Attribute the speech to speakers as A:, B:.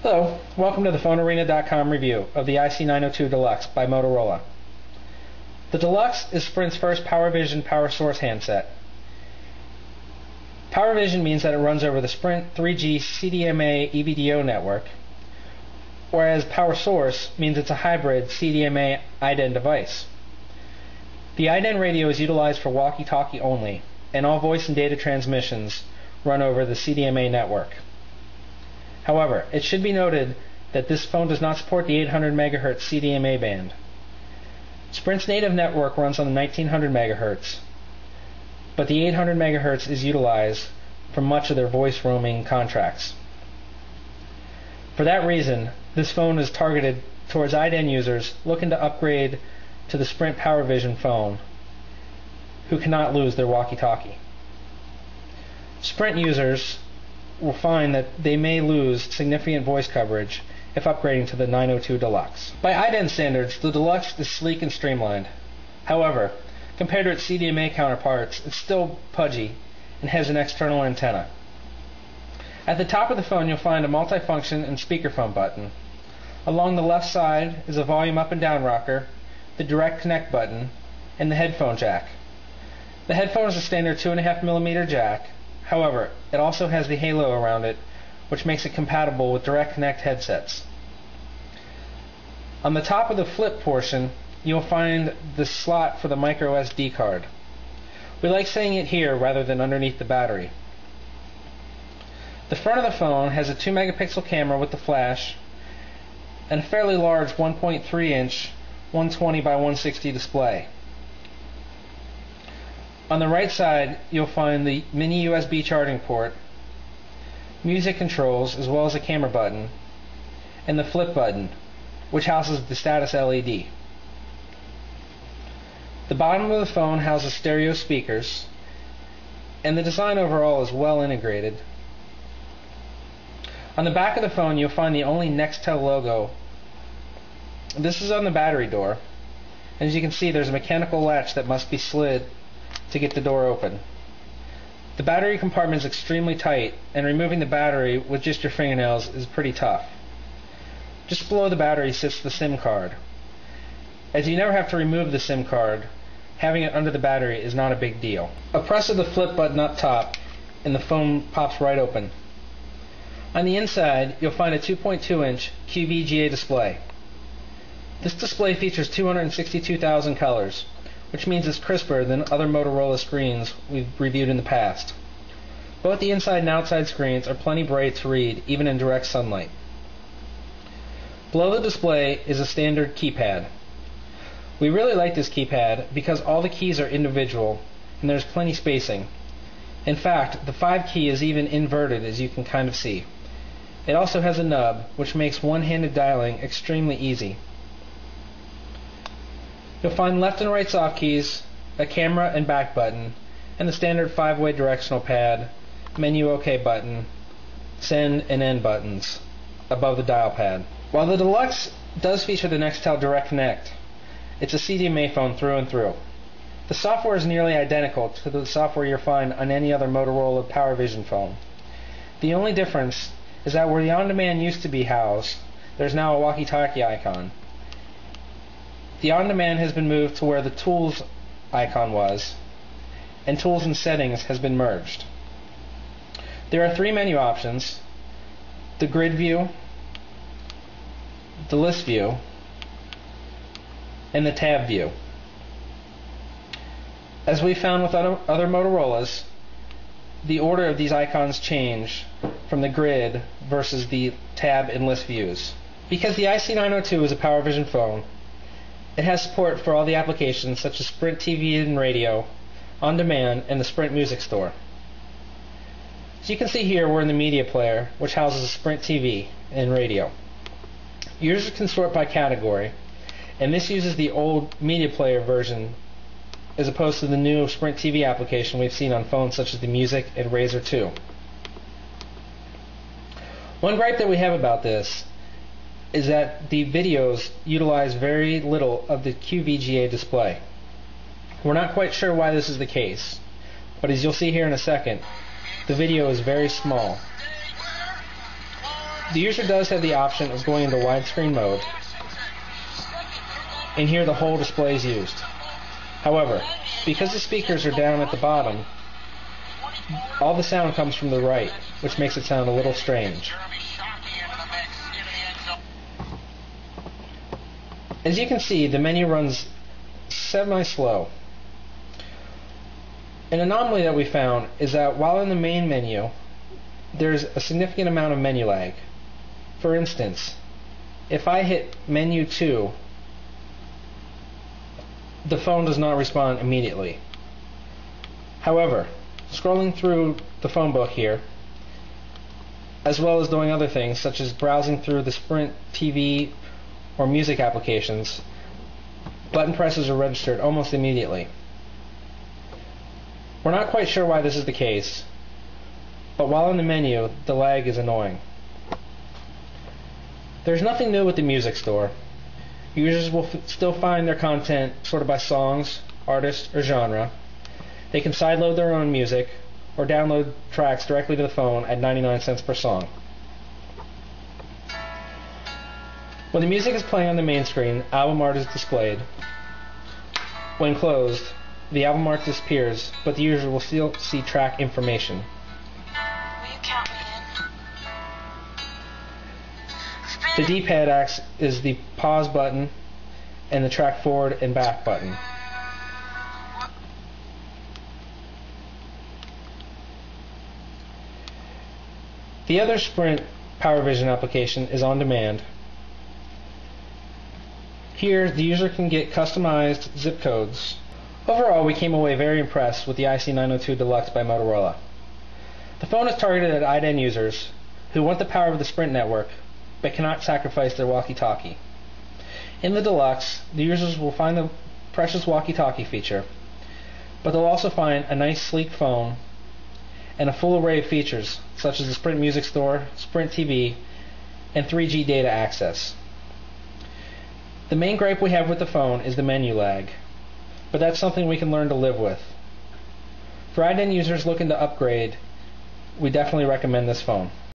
A: Hello, welcome to the PhoneArena.com review of the IC902 Deluxe by Motorola. The Deluxe is Sprint's first PowerVision power source handset. PowerVision means that it runs over the Sprint 3G CDMA EVDO network, whereas Power Source means it's a hybrid CDMA IDEN device. The IDEN radio is utilized for walkie-talkie only, and all voice and data transmissions run over the CDMA network. However, it should be noted that this phone does not support the 800 MHz CDMA band. Sprint's native network runs on the 1900 MHz, but the 800 MHz is utilized for much of their voice roaming contracts. For that reason, this phone is targeted towards IDEN users looking to upgrade to the Sprint PowerVision phone who cannot lose their walkie-talkie. Sprint users will find that they may lose significant voice coverage if upgrading to the 902 Deluxe. By IDEN standards, the Deluxe is sleek and streamlined. However, compared to its CDMA counterparts, it's still pudgy and has an external antenna. At the top of the phone, you'll find a multifunction and speakerphone button. Along the left side is a volume up and down rocker, the direct connect button, and the headphone jack. The headphone is a standard 2.5mm jack. However, it also has the halo around it, which makes it compatible with direct connect headsets. On the top of the flip portion, you'll find the slot for the micro SD card. We like saying it here rather than underneath the battery. The front of the phone has a 2 megapixel camera with the flash and a fairly large 1.3 inch 120 by 160 display. On the right side, you'll find the mini USB charging port, music controls, as well as a camera button, and the flip button, which houses the status LED. The bottom of the phone houses stereo speakers, and the design overall is well integrated. On the back of the phone, you'll find the only Nextel logo. This is on the battery door, and as you can see, there's a mechanical latch that must be slid to get the door open. The battery compartment is extremely tight, and removing the battery with just your fingernails is pretty tough. Just below the battery sits the SIM card. As you never have to remove the SIM card, having it under the battery is not a big deal. A press of the flip button up top and the phone pops right open. On the inside, you'll find a 2.2 inch QVGA display. This display features 262,000 colors, which means it's crisper than other Motorola screens we've reviewed in the past. Both the inside and outside screens are plenty bright to read, even in direct sunlight. Below the display is a standard keypad. We really like this keypad because all the keys are individual and there's plenty spacing. In fact, the 5 key is even inverted, as you can kind of see. It also has a nub, which makes one-handed dialing extremely easy. You'll find left and right soft keys, a camera and back button, and the standard 5-way directional pad, menu OK button, send and end buttons above the dial pad. While the Deluxe does feature the Nextel Direct Connect, it's a CDMA phone through and through. The software is nearly identical to the software you'll find on any other Motorola PowerVision phone. The only difference is that where the on-demand used to be housed, there's now a walkie-talkie icon. The on-demand has been moved to where the tools icon was, and tools and settings has been merged. There are 3 menu options: the grid view, the list view, and the tab view. As we found with other Motorola's, the order of these icons change from the grid versus the tab and list views. Because the IC902 is a PowerVision phone, it has support for all the applications such as Sprint TV and radio, on demand, and the Sprint Music Store. As you can see here, we're in the media player, which houses Sprint TV and radio. Users can sort by category, and this uses the old media player version as opposed to the new Sprint TV application we've seen on phones such as the Music and Razr 2. One gripe that we have about this is that the videos utilize very little of the QVGA display. We're not quite sure why this is the case, but as you'll see here in a second, the video is very small. The user does have the option of going into widescreen mode, and here the whole display is used. However, because the speakers are down at the bottom, all the sound comes from the right, which makes it sound a little strange. As you can see, the menu runs semi-slow. An anomaly that we found is that while in the main menu, there's a significant amount of menu lag. For instance, if I hit menu 2, the phone does not respond immediately. However, scrolling through the phone book here, as well as doing other things such as browsing through the Sprint TV or music applications, button presses are registered almost immediately. We're not quite sure why this is the case, but while in the menu, the lag is annoying. There's nothing new with the music store. Users will still find their content sorted by songs, artist, or genre. They can sideload their own music or download tracks directly to the phone at 99 cents per song. When the music is playing on the main screen, album art is displayed. When closed, the album art disappears, but the user will still see track information.
B: Will you count me in?
A: The D-pad acts as the pause button and the track forward and back button. The other Sprint PowerVision application is on demand. Here, the user can get customized zip codes. Overall, we came away very impressed with the IC902 Deluxe by Motorola. The phone is targeted at IDEN users who want the power of the Sprint network but cannot sacrifice their walkie-talkie. In the Deluxe, the users will find the precious walkie-talkie feature, but they'll also find a nice sleek phone and a full array of features such as the Sprint Music Store, Sprint TV, and 3G data access. The main gripe we have with the phone is the menu lag, but that's something we can learn to live with. For IDEN users looking to upgrade, we definitely recommend this phone.